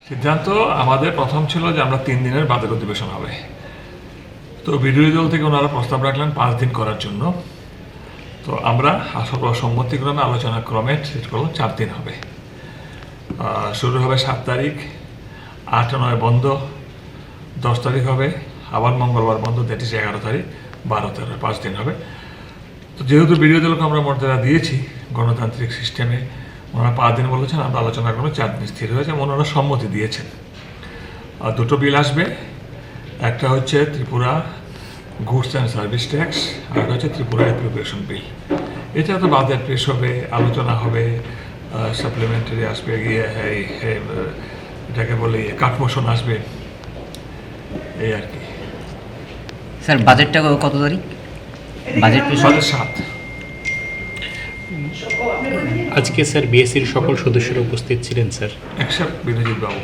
সিদ্ধান্ত আমাদের প্রথম ছিল যে আমরা 3 দিনের বাজেট অধিবেশন হবে। তো বিরোধী দল থেকে ওনারা প্রস্তাব রাখলেন 5 দিন করার জন্য। তো আমরা সম্মতিক্রমে আলোচনাক্রমে ঠিক করলাম 4 দিন হবে। শুরু হবে 7 তারিখ, 8-9 বন্ধ, 10 তারিখ হবে, আবার মঙ্গলবার বন্ধ, দ্যাট ইজ 11 তারিখ, 12-13, 5 দিন হবে। তো যেহেতু বিরোধী দলকে আমরা মর্যাদা দিয়েছি গণতান্ত্রিক সিস্টেমে, ওনারা 5 দিন বলেছেন, আমরা আলোচনা করবো 4 দিন স্থির হয়েছে, ওনারা সম্মতি দিয়েছেন। আর 2টো বিল আসবে, একটা হচ্ছে Tripura goods and service tax, আর একটা হচ্ছে ত্রিপুরা অ্যাপ্লিকেশন বিল। এটা তো বাজেট পেশ হবে, আলোচনা হবে, সাপ্লিমেন্টারি আসবে, গিয়ে এটাকে বলে কাট মোশন আসবে, এই আর কি। স্যার বাজেটটা কত তারিখ? বাজেট পেশ 7। আজকে স্যার বিএসসির সকল সদস্যরা উপস্থিত ছিলেন স্যার, এক্সেপ্ট বিরোজিৎ বাবু।